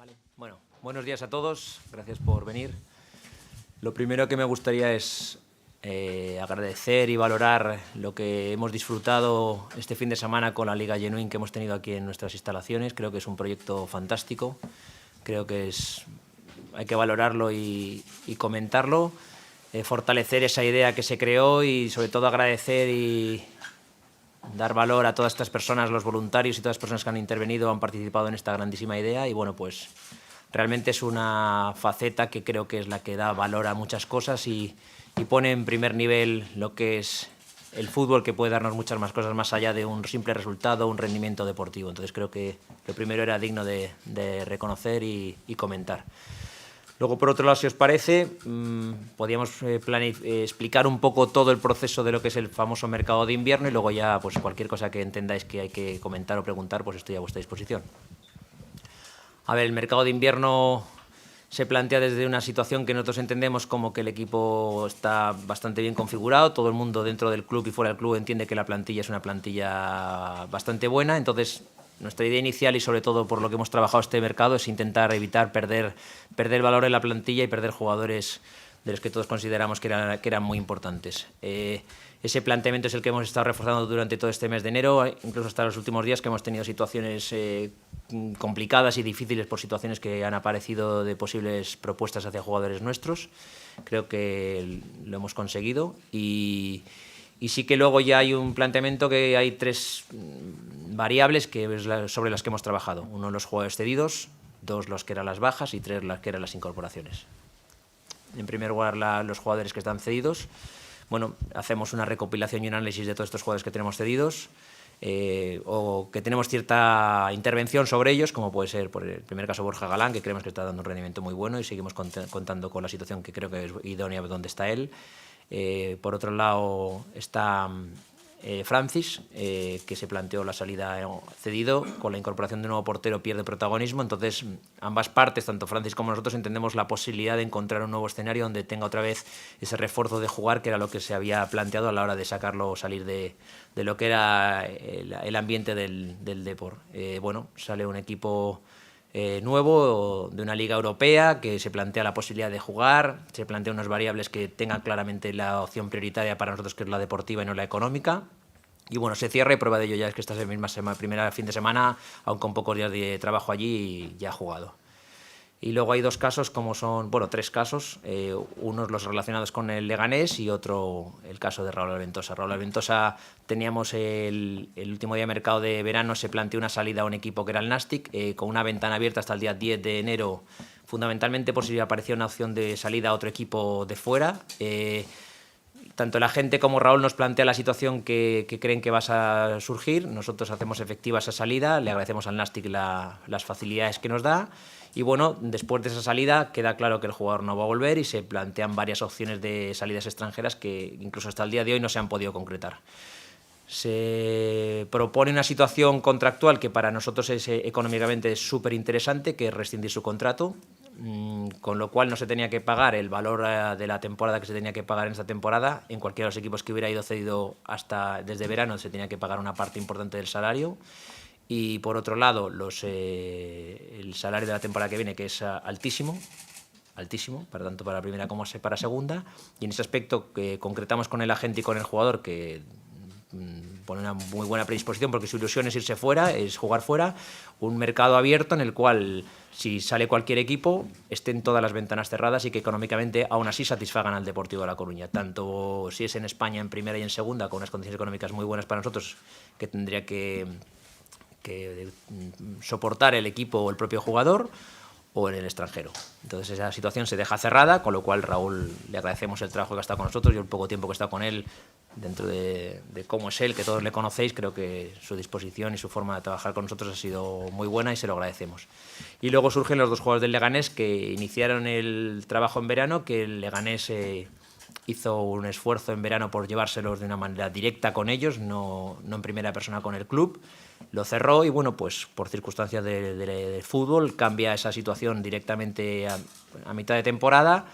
Vale. Bueno, buenos días a todos, gracias por venir. Lo primero que me gustaría es agradecer y valorar lo que hemos disfrutado este fin de semana con la Liga Genuine que hemos tenido aquí en nuestras instalaciones. Creo que es un proyecto fantástico, creo que hay que valorarlo y comentarlo, fortalecer esa idea que se creó y sobre todo agradecer y dar valor a todas estas personas, los voluntarios y todas las personas que han intervenido, han participado en esta grandísima idea y bueno, pues realmente es una faceta que creo que es la que da valor a muchas cosas y pone en primer nivel lo que es el fútbol, que puede darnos muchas más cosas más allá de un simple resultado, un rendimiento deportivo. Entonces creo que lo primero era digno de reconocer y comentar. Luego, por otro lado, si os parece, podríamos explicar un poco todo el proceso de lo que es el famoso mercado de invierno y luego ya pues cualquier cosa que entendáis que hay que comentar o preguntar, pues estoy a vuestra disposición. A ver, el mercado de invierno se plantea desde una situación que nosotros entendemos como que el equipo está bastante bien configurado, todo el mundo dentro del club y fuera del club entiende que la plantilla es una plantilla bastante buena, entonces nuestra idea inicial y sobre todo por lo que hemos trabajado este mercado es intentar evitar perder valor en la plantilla y perder jugadores de los que todos consideramos que eran muy importantes. Ese planteamiento es el que hemos estado reforzando durante todo este mes de enero, incluso hasta los últimos días que hemos tenido situaciones complicadas y difíciles por situaciones que han aparecido de posibles propuestas hacia jugadores nuestros. Creo que lo hemos conseguido y sí que luego ya hay un planteamiento que hay tres variables sobre las que hemos trabajado. Uno, los jugadores cedidos, dos, los que eran las bajas y tres, las que eran las incorporaciones. En primer lugar, los jugadores que están cedidos. Bueno, hacemos una recopilación y un análisis de todos estos jugadores que tenemos cedidos o que tenemos cierta intervención sobre ellos, como puede ser, por el primer caso, Borja Galán, que creemos que está dando un rendimiento muy bueno y seguimos contando con la situación que creo que es idónea donde está él. Por otro lado está Francis, que se planteó la salida cedido, con la incorporación de un nuevo portero pierde protagonismo, entonces ambas partes, tanto Francis como nosotros, entendemos la posibilidad de encontrar un nuevo escenario donde tenga otra vez ese refuerzo de jugar, que era lo que se había planteado a la hora de sacarlo o salir de lo que era el ambiente del Depor. Bueno, sale un equipo nuevo de una liga europea que se plantea la posibilidad de jugar, se plantean unas variables que tengan claramente la opción prioritaria para nosotros, que es la deportiva y no la económica. Y bueno, se cierra y prueba de ello ya es que esta primera fin de semana, aunque con pocos días de trabajo allí, ya ha jugado. Y luego hay dos casos, tres casos, unos los relacionados con el Leganés y otro el caso de Raúl Alventosa. Raúl Alventosa, teníamos el último día de mercado de verano, se planteó una salida a un equipo que era el Nastic, con una ventana abierta hasta el día 10 de enero, fundamentalmente por si aparecía una opción de salida a otro equipo de fuera. Tanto la gente como Raúl nos plantea la situación que creen que va a surgir. Nosotros hacemos efectiva esa salida, le agradecemos al Nastic las facilidades que nos da. Y bueno, después de esa salida queda claro que el jugador no va a volver y se plantean varias opciones de salidas extranjeras que incluso hasta el día de hoy no se han podido concretar. Se propone una situación contractual que para nosotros económicamente es súper interesante, que es rescindir su contrato, con lo cual no se tenía que pagar el valor de la temporada que se tenía que pagar en esta temporada. En cualquiera de los equipos que hubiera ido cedido desde verano se tenía que pagar una parte importante del salario. Y por otro lado, el salario de la temporada que viene, que es altísimo, para tanto para la primera como para la segunda. Y en ese aspecto concretamos con el agente y con el jugador que pone una muy buena predisposición, porque su ilusión es irse fuera, es jugar fuera, un mercado abierto en el cual si sale cualquier equipo estén todas las ventanas cerradas y que económicamente aún así satisfagan al Deportivo de La Coruña, tanto si es en España en primera y en segunda, con unas condiciones económicas muy buenas para nosotros, que tendría que soportar el equipo o el propio jugador, o en el extranjero. Entonces esa situación se deja cerrada, con lo cual Raúl le agradecemos el trabajo que ha estado con nosotros. Yo el poco tiempo que he estado con él, dentro de cómo es él, que todos le conocéis, creo que su disposición y su forma de trabajar con nosotros ha sido muy buena y se lo agradecemos. Y luego surgen los dos jugadores del Leganés que iniciaron el trabajo en verano, que el Leganés hizo un esfuerzo en verano por llevárselos de una manera directa con ellos, no en primera persona con el club. Lo cerró y bueno, pues por circunstancias de fútbol cambia esa situación directamente a mitad de temporada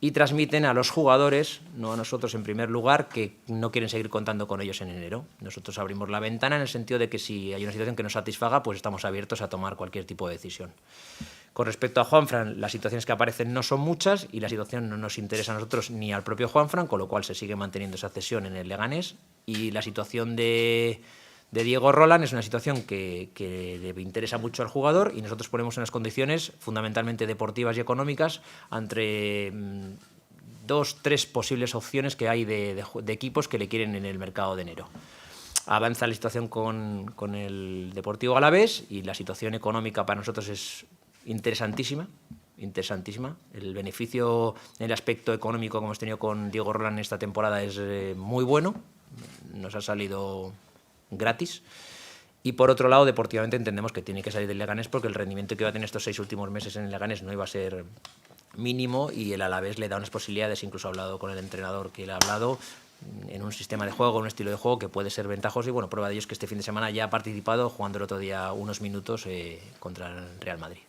y transmiten a los jugadores, no a nosotros en primer lugar, que no quieren seguir contando con ellos en enero. Nosotros abrimos la ventana en el sentido de que si hay una situación que nos satisfaga, pues estamos abiertos a tomar cualquier tipo de decisión. Con respecto a Juanfran, las situaciones que aparecen no son muchas y la situación no nos interesa a nosotros ni al propio Juanfran, con lo cual se sigue manteniendo esa cesión en el Leganés. Y la situación de Diego Roland es una situación que le interesa mucho al jugador y nosotros ponemos unas condiciones fundamentalmente deportivas y económicas entre 2-3 posibles opciones que hay de equipos que le quieren en el mercado de enero. Avanza la situación con el Deportivo Alavés y la situación económica para nosotros es interesantísima. El beneficio en el aspecto económico que hemos tenido con Diego Roland en esta temporada es muy bueno. Nos ha salido gratis. Y por otro lado, deportivamente entendemos que tiene que salir del Leganés porque el rendimiento que iba a tener estos 6 últimos meses en el Leganés no iba a ser mínimo y el Alavés le da unas posibilidades, incluso he hablado con el entrenador que le ha hablado, en un sistema de juego, un estilo de juego que puede ser ventajoso y bueno, prueba de ello es que este fin de semana ya ha participado jugando el otro día unos minutos contra el Real Madrid.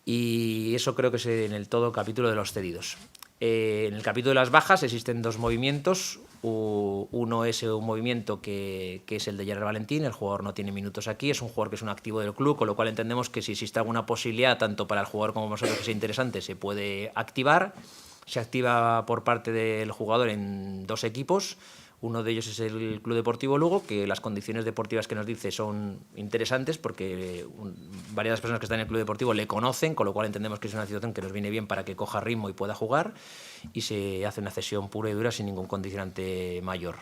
Y eso creo que es en el todo capítulo de los cedidos. En el capítulo de las bajas existen 2 movimientos. Uno es un movimiento que es el de Gerard Valentín, el jugador no tiene minutos aquí, es un jugador que es un activo del club, con lo cual entendemos que si existe alguna posibilidad, tanto para el jugador como para nosotros que sea interesante, se puede activar. Se activa por parte del jugador en 2 equipos. Uno de ellos es el Club Deportivo Lugo, que las condiciones deportivas que nos dice son interesantes porque varias de las personas que están en el Club Deportivo le conocen, con lo cual entendemos que es una situación que nos viene bien para que coja ritmo y pueda jugar, y se hace una cesión pura y dura sin ningún condicionante mayor.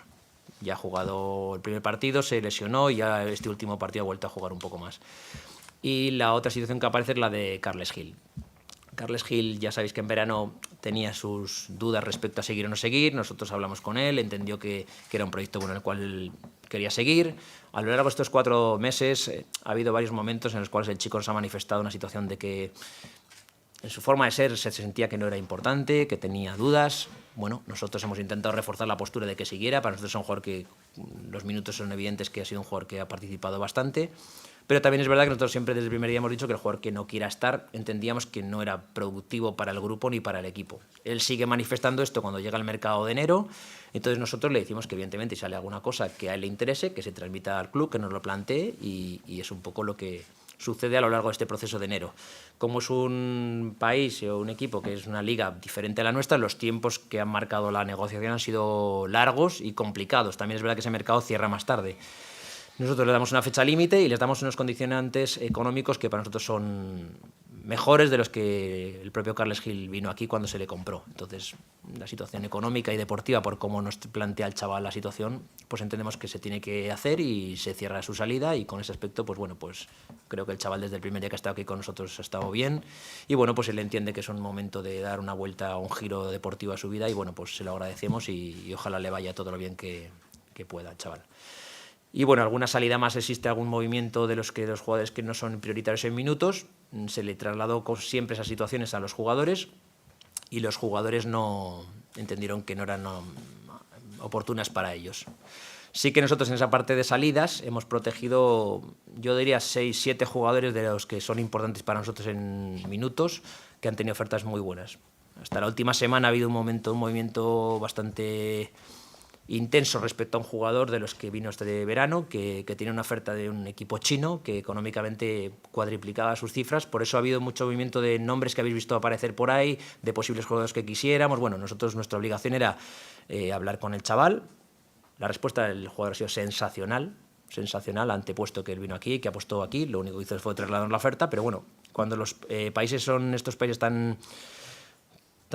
Ya ha jugado el primer partido, se lesionó y ya este último partido ha vuelto a jugar un poco más. Y la otra situación que aparece es la de Carles Gil. Carles Gil, ya sabéis que en verano tenía sus dudas respecto a seguir o no seguir. Nosotros hablamos con él, entendió que era un proyecto con el cual quería seguir. A lo largo de estos 4 meses ha habido varios momentos en los cuales el chico nos ha manifestado una situación de que en su forma de ser se sentía que no era importante, que tenía dudas. Bueno, nosotros hemos intentado reforzar la postura de que siguiera. Para nosotros es un jugador que los minutos son evidentes que ha sido un jugador que ha participado bastante. Pero también es verdad que nosotros siempre desde el primer día hemos dicho que el jugador que no quiera estar entendíamos que no era productivo para el grupo ni para el equipo. Él sigue manifestando esto cuando llega el mercado de enero, entonces nosotros le decimos que evidentemente si sale alguna cosa que a él le interese, que se transmita al club, que nos lo plantee y es un poco lo que sucede a lo largo de este proceso de enero. Como es un país o un equipo que es una liga diferente a la nuestra, los tiempos que han marcado la negociación han sido largos y complicados. También es verdad que ese mercado cierra más tarde. Nosotros le damos una fecha límite y les damos unos condicionantes económicos que para nosotros son mejores de los que el propio Carles Gil vino aquí cuando se le compró. Entonces, la situación económica y deportiva, por cómo nos plantea el chaval la situación, pues entendemos que se tiene que hacer y se cierra su salida y con ese aspecto, pues bueno, pues creo que el chaval desde el primer día que ha estado aquí con nosotros ha estado bien y bueno, pues él entiende que es un momento de dar una vuelta, un giro deportivo a su vida y bueno, pues se lo agradecemos y ojalá le vaya todo lo bien que pueda, chaval. Y bueno, alguna salida más, existe algún movimiento de los jugadores que no son prioritarios en minutos, se le trasladó siempre esas situaciones a los jugadores y los jugadores no entendieron que no eran oportunas para ellos. Sí que nosotros en esa parte de salidas hemos protegido, yo diría 6-7 jugadores de los que son importantes para nosotros en minutos, que han tenido ofertas muy buenas. Hasta la última semana ha habido un movimiento bastante intenso respecto a un jugador de los que vino este verano, que tiene una oferta de un equipo chino que económicamente cuadriplicaba sus cifras. Por eso ha habido mucho movimiento de nombres que habéis visto aparecer por ahí, de posibles jugadores que quisiéramos. Bueno, nuestra obligación era hablar con el chaval. La respuesta del jugador ha sido sensacional, antepuesto que él vino aquí, que apostó aquí. Lo único que hizo fue trasladarnos la oferta, pero bueno, cuando los países son estos países tan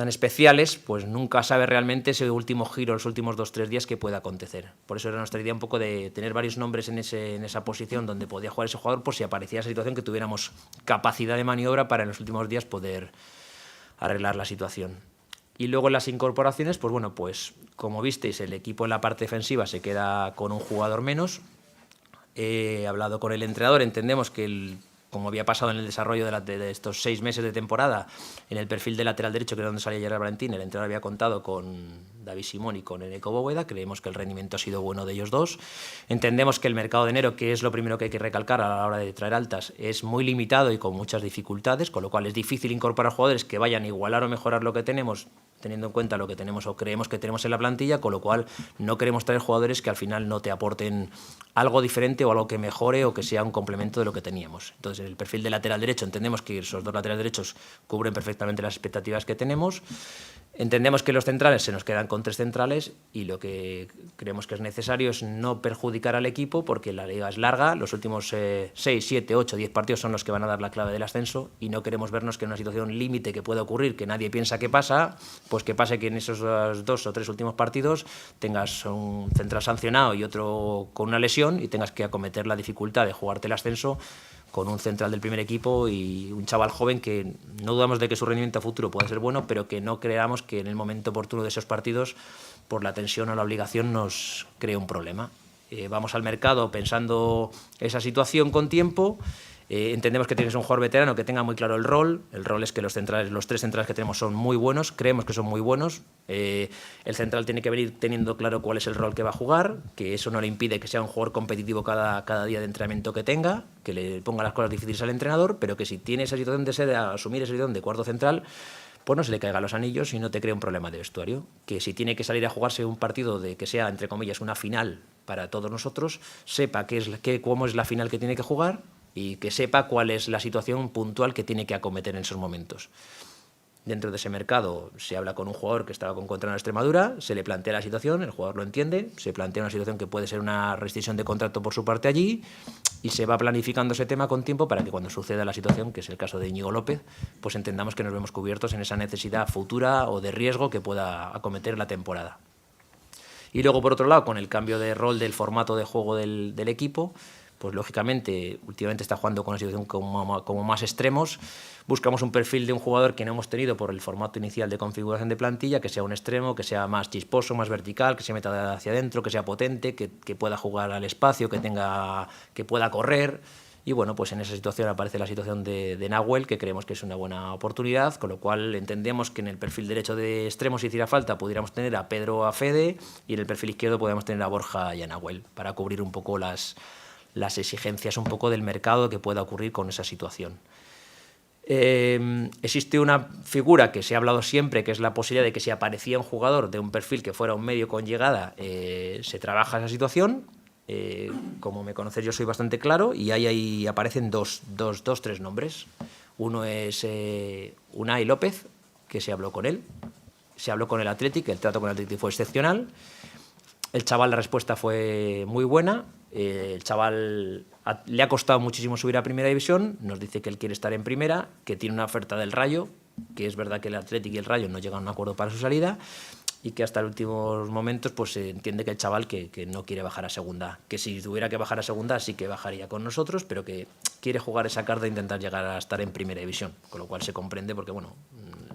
especiales, pues nunca sabe realmente ese último giro, los últimos 2-3 días que pueda acontecer. Por eso era nuestra idea un poco de tener varios nombres en esa posición donde podía jugar ese jugador por si aparecía esa situación, que tuviéramos capacidad de maniobra para en los últimos días poder arreglar la situación. Y luego en las incorporaciones, pues bueno, pues como visteis, el equipo en la parte defensiva se queda con un jugador menos. He hablado con el entrenador, entendemos que como había pasado en el desarrollo de estos 6 meses de temporada, en el perfil de lateral derecho, que era donde salía Gerard Valentín, el entrenador había contado con David Simón y con Eneko Bóveda. Creemos que el rendimiento ha sido bueno de ellos dos. Entendemos que el mercado de enero, que es lo primero que hay que recalcar a la hora de traer altas, es muy limitado y con muchas dificultades, con lo cual es difícil incorporar jugadores que vayan a igualar o mejorar lo que tenemos teniendo en cuenta lo que tenemos o creemos que tenemos en la plantilla, con lo cual no queremos traer jugadores que al final no te aporten algo diferente o algo que mejore o que sea un complemento de lo que teníamos. Entonces, el perfil de lateral derecho, entendemos que esos dos laterales derechos cubren perfectamente las expectativas que tenemos. Entendemos que los centrales se nos quedan con 3 centrales y lo que creemos que es necesario es no perjudicar al equipo porque la liga es larga, los últimos 6, 7, 8, 10 partidos son los que van a dar la clave del ascenso y no queremos vernos que en una situación límite que pueda ocurrir, que nadie piensa que pasa, pues que pase que en esos 2 o 3 últimos partidos tengas un central sancionado y otro con una lesión y tengas que acometer la dificultad de jugarte el ascenso con un central del primer equipo y un chaval joven que no dudamos de que su rendimiento a futuro pueda ser bueno, pero que no creamos que en el momento oportuno de esos partidos, por la tensión o la obligación, nos cree un problema. Vamos al mercado pensando esa situación con tiempo. Entendemos que tienes un jugador veterano que tenga muy claro el rol. El rol es que los 3 centrales que tenemos son muy buenos, creemos que son muy buenos. El central tiene que venir teniendo claro cuál es el rol que va a jugar, que eso no le impide que sea un jugador competitivo cada día de entrenamiento que tenga, que le ponga las cosas difíciles al entrenador, pero que si tiene esa situación de asumir esa situación de cuarto central, pues no se le caigan los anillos y no te crea un problema de vestuario. Que si tiene que salir a jugarse un partido de que sea, entre comillas, una final para todos nosotros, sepa cómo es la final que tiene que jugar y que sepa cuál es la situación puntual que tiene que acometer en esos momentos. Dentro de ese mercado se habla con un jugador que estaba con contrato en Extremadura, se le plantea la situación, el jugador lo entiende, se plantea una situación que puede ser una rescisión de contrato por su parte allí y se va planificando ese tema con tiempo para que cuando suceda la situación, que es el caso de Íñigo López, pues entendamos que nos vemos cubiertos en esa necesidad futura o de riesgo que pueda acometer la temporada. Y luego, por otro lado, con el cambio de rol del formato de juego del equipo, pues lógicamente últimamente está jugando con una situación como más extremos. Buscamos un perfil de un jugador que no hemos tenido por el formato inicial de configuración de plantilla, que sea un extremo, que sea más chisposo, más vertical, que se meta hacia adentro, que sea potente, que pueda jugar al espacio, que pueda correr. Y bueno, pues en esa situación aparece la situación de Nahuel, que creemos que es una buena oportunidad, con lo cual entendemos que en el perfil derecho de extremo, si hiciera falta, pudiéramos tener a Pedro o a Fede, y en el perfil izquierdo podríamos tener a Borja y a Nahuel, para cubrir un poco las exigencias un poco del mercado que pueda ocurrir con esa situación. Existe una figura que se ha hablado siempre, que es la posibilidad de que si aparecía un jugador de un perfil que fuera un medio con llegada, se trabaja esa situación. Como me conoces, yo soy bastante claro y ahí aparecen tres nombres. Uno es Unai López, que se habló con él. Se habló con el Athletic, el trato con el Athletic fue excepcional. El chaval, la respuesta fue muy buena. El chaval le ha costado muchísimo subir a primera división, nos dice que él quiere estar en primera, que tiene una oferta del Rayo, que es verdad que el Athletic y el Rayo no llegan a un acuerdo para su salida y que hasta los últimos momentos pues se entiende que el chaval que no quiere bajar a segunda, que si tuviera que bajar a segunda sí que bajaría con nosotros, pero que quiere jugar esa carta e intentar llegar a estar en primera división, con lo cual se comprende porque bueno,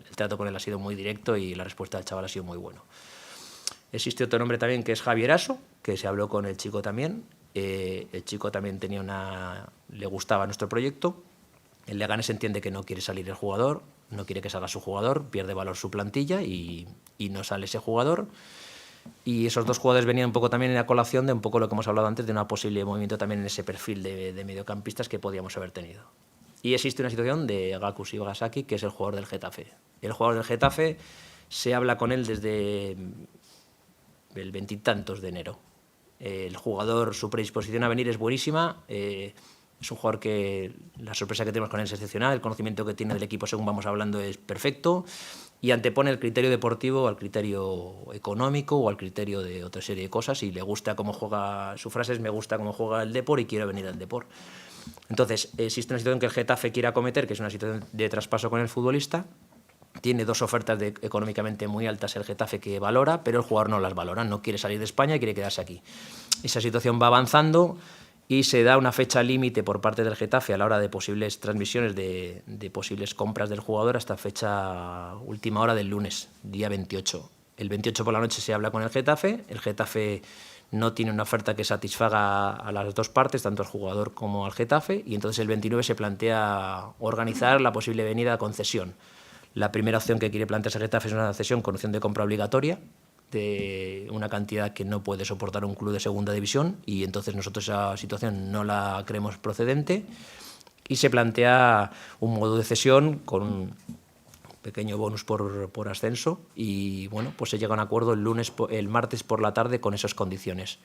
el trato con él ha sido muy directo y la respuesta del chaval ha sido muy bueno. Existe otro nombre también que es Javier Aso, que se habló con el chico también. El chico también le gustaba nuestro proyecto. El Leganés entiende que no quiere salir el jugador, no quiere que salga su jugador, pierde valor su plantilla y no sale ese jugador. Y esos dos jugadores venían un poco también en la colación de un poco lo que hemos hablado antes, de una posible movimiento también en ese perfil de mediocampistas que podíamos haber tenido. Y existe una situación de Gakus Iwagasaki, que es el jugador del Getafe. El jugador del Getafe se habla con él desde el 20 y tantos de enero. El jugador, su predisposición a venir es buenísima. Es un jugador que la sorpresa que tenemos con él es excepcional. El conocimiento que tiene del equipo, según vamos hablando, es perfecto. Y antepone el criterio deportivo al criterio económico o al criterio de otra serie de cosas. Y le gusta cómo juega, su frase es: me gusta cómo juega el Depor y quiero venir al Depor. Entonces, existe una situación que el Getafe quiere acometer, que es una situación de traspaso con el futbolista. Tiene dos ofertas económicamente muy altas el Getafe que valora, pero el jugador no las valora, no quiere salir de España y quiere quedarse aquí. Esa situación va avanzando y se da una fecha límite por parte del Getafe a la hora de posibles transmisiones de posibles compras del jugador hasta fecha última hora del lunes, día 28. El 28 por la noche se habla con el Getafe no tiene una oferta que satisfaga a las dos partes, tanto al jugador como al Getafe, y entonces el 29 se plantea organizar la posible venida a concesión. La primera opción que quiere plantearse el Getafe es una cesión con opción de compra obligatoria de una cantidad que no puede soportar un club de segunda división y entonces nosotros esa situación no la creemos procedente y se plantea un modo de cesión con pequeño bonus por ascenso y bueno, pues se llega a un acuerdo el martes por la tarde con esas condiciones.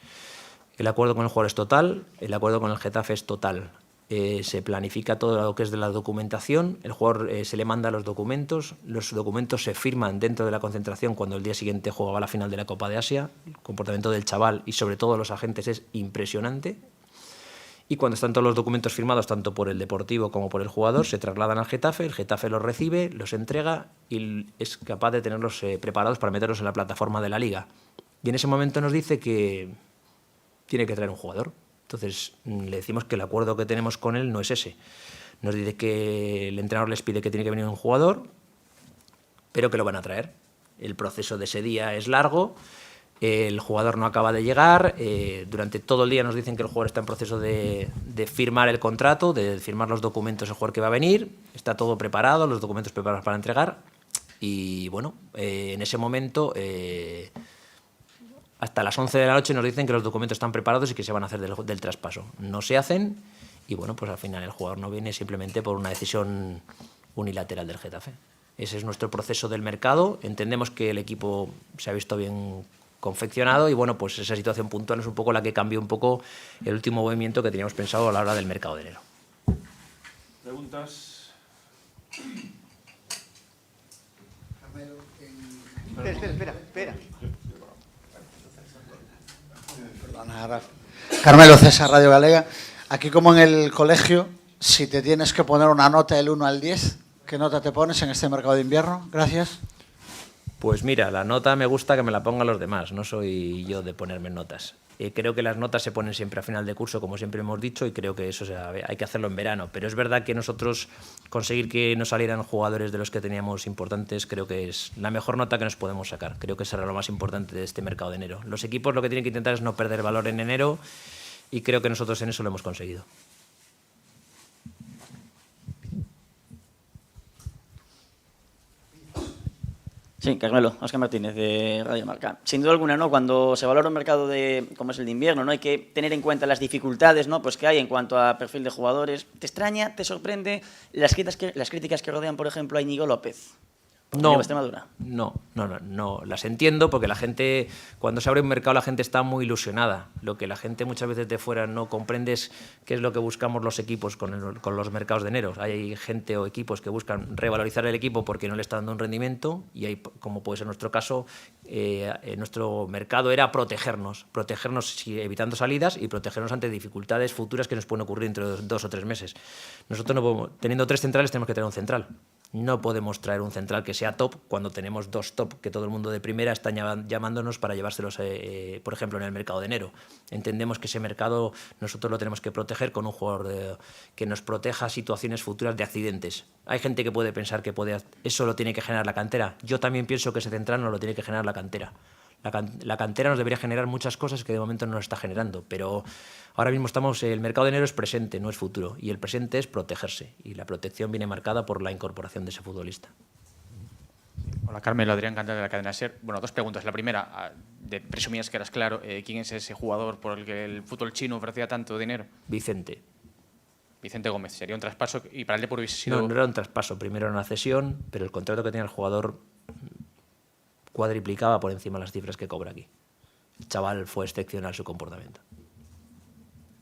El acuerdo con el jugador es total, el acuerdo con el Getafe es total. Se planifica todo lo que es de la documentación, el jugador se le manda los documentos se firman dentro de la concentración cuando el día siguiente jugaba la final de la Copa de Asia. El comportamiento del chaval y sobre todo los agentes es impresionante. Y cuando están todos los documentos firmados, tanto por el Deportivo como por el jugador, se trasladan al Getafe, el Getafe los recibe, los entrega y es capaz de tenerlos preparados para meterlos en la plataforma de la Liga. Y en ese momento nos dice que tiene que traer un jugador. Entonces le decimos que el acuerdo que tenemos con él no es ese. Nos dice que el entrenador les pide que tiene que venir un jugador, pero que lo van a traer. El proceso de ese día es largo. El jugador no acaba de llegar, durante todo el día nos dicen que el jugador está en proceso de firmar el contrato, de firmar los documentos del jugador que va a venir, está todo preparado, los documentos preparados para entregar y bueno, en ese momento hasta las 11 de la noche nos dicen que los documentos están preparados y que se van a hacer del traspaso. No se hacen y bueno, pues al final el jugador no viene simplemente por una decisión unilateral del Getafe. Ese es nuestro proceso del mercado, entendemos que el equipo se ha visto bien confeccionado y bueno, pues esa situación puntual es un poco la que cambió un poco el último movimiento que teníamos pensado a la hora del mercado de enero. ¿Preguntas? Espera. Perdona, Carmelo, César, Radio Galega. Aquí como en el colegio, si te tienes que poner una nota del 1 al 10, ¿qué nota te pones en este mercado de invierno? Gracias. Pues mira, la nota me gusta que me la pongan los demás, no soy yo de ponerme notas. Creo que las notas se ponen siempre a final de curso, como siempre hemos dicho, y creo que eso hay que hacerlo en verano. Pero es verdad que nosotros conseguir que nos salieran jugadores de los que teníamos importantes, creo que es la mejor nota que nos podemos sacar. Creo que será lo más importante de este mercado de enero. Los equipos lo que tienen que intentar es no perder valor en enero y creo que nosotros en eso lo hemos conseguido. Sí, Carmelo, Óscar Martínez, de Radio Marca. Sin duda alguna, ¿no? Cuando se valora un mercado como es el de invierno, ¿no? Hay que tener en cuenta las dificultades, ¿no? Pues que hay en cuanto a perfil de jugadores. ¿Te extraña, te sorprende las críticas que rodean, por ejemplo, a Íñigo López? No, Extremadura. No, las entiendo porque la gente, cuando se abre un mercado, la gente está muy ilusionada. Lo que la gente muchas veces de fuera no comprende es qué es lo que buscamos los equipos con los mercados de enero. Hay gente o equipos que buscan revalorizar el equipo porque no le está dando un rendimiento y hay, como puede ser nuestro caso, nuestro mercado era protegernos evitando salidas y protegernos ante dificultades futuras que nos pueden ocurrir entre 2 o 3 meses. Nosotros no podemos, teniendo 3 centrales tenemos que tener un central. No podemos traer un central que sea top cuando tenemos 2 top, que todo el mundo de primera está llamándonos para llevárselos, por ejemplo, en el mercado de enero. Entendemos que ese mercado nosotros lo tenemos que proteger con un jugador que nos proteja situaciones futuras de accidentes. Hay gente que puede pensar que eso lo tiene que generar la cantera. Yo también pienso que ese central no lo tiene que generar la cantera. La cantera nos debería generar muchas cosas que de momento no nos está generando, pero ahora mismo el mercado de enero es presente, no es futuro, y el presente es protegerse, y la protección viene marcada por la incorporación de ese futbolista. Hola, Carmelo, Adrián Cantante de la cadena SER. Bueno, 2 preguntas. La primera, presumías que eras claro, ¿quién es ese jugador por el que el fútbol chino ofrecía tanto dinero? Vicente Gómez. ¿Sería un traspaso? Y para el Depor hubiese sido... No era un traspaso, primero era una cesión, pero el contrato que tenía el jugador cuadriplicaba por encima las cifras que cobra aquí. El chaval fue excepcional su comportamiento.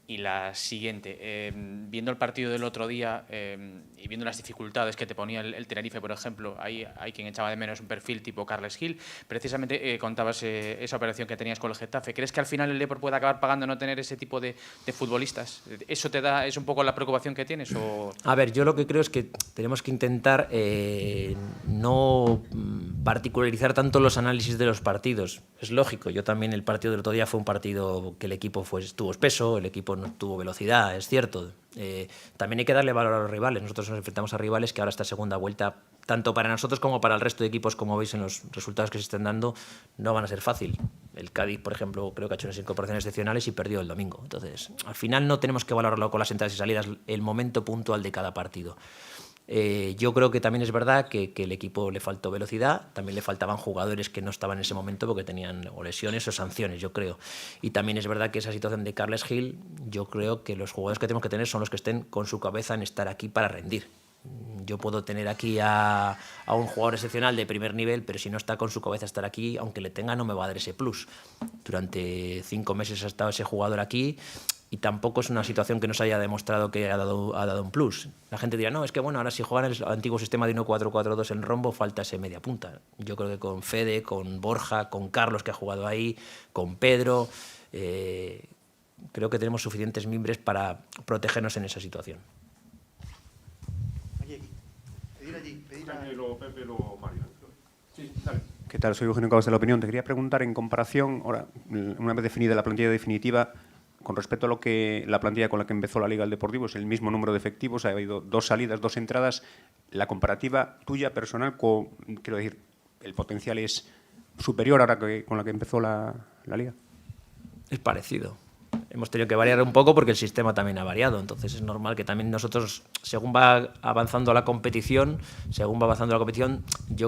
Y la siguiente, viendo el partido del otro día y viendo las dificultades que te ponía el Tenerife, por ejemplo, hay quien echaba de menos un perfil tipo Carles Gil. Precisamente contabas esa operación que tenías con el Getafe. ¿Crees que al final el Depor puede acabar pagando no tener ese tipo de futbolistas? ¿Eso es un poco la preocupación que tienes? ¿O? A ver, yo lo que creo es que tenemos que intentar no particularizar tanto los análisis de los partidos. Es lógico, yo también el partido del otro día fue un partido que el equipo tuvo espeso, el equipo no tuvo velocidad, es cierto. También hay que darle valor a los rivales. Nosotros nos enfrentamos a rivales que ahora esta segunda vuelta, tanto para nosotros como para el resto de equipos, como veis en los resultados que se están dando, no van a ser fácil. El Cádiz, por ejemplo, creo que ha hecho unas incorporaciones excepcionales y perdió el domingo. Entonces, al final no tenemos que valorarlo con las entradas y salidas, el momento puntual de cada partido. Yo creo que también es verdad que el equipo le faltó velocidad, también le faltaban jugadores que no estaban en ese momento porque tenían o lesiones o sanciones, yo creo. Y también es verdad que esa situación de Carles Gil, yo creo que los jugadores que tenemos que tener son los que estén con su cabeza en estar aquí para rendir. Yo puedo tener aquí a un jugador excepcional de primer nivel, pero si no está con su cabeza estar aquí, aunque le tenga, no me va a dar ese plus. Durante 5 meses ha estado ese jugador aquí y tampoco es una situación que nos haya demostrado que ha dado un plus. La gente dirá, no, es que bueno, ahora si juegan el antiguo sistema de 1-4-4-2 en rombo, falta ese media punta. Yo creo que con Fede, con Borja, con Carlos, que ha jugado ahí, con Pedro, creo que tenemos suficientes mimbres para protegernos en esa situación. ¿Qué tal? Soy Eugenio Cabos de La Opinión. Te quería preguntar, en comparación, ahora, una vez definida la plantilla definitiva, con respecto a lo que la plantilla con la que empezó la Liga del Deportivo, es el mismo número de efectivos, ha habido 2 salidas, 2 entradas. La comparativa tuya personal, quiero decir, ¿el potencial es superior ahora que con la que empezó la Liga? Es parecido. Hemos tenido que variar un poco porque el sistema también ha variado, entonces es normal que también nosotros, según va avanzando la competición, yo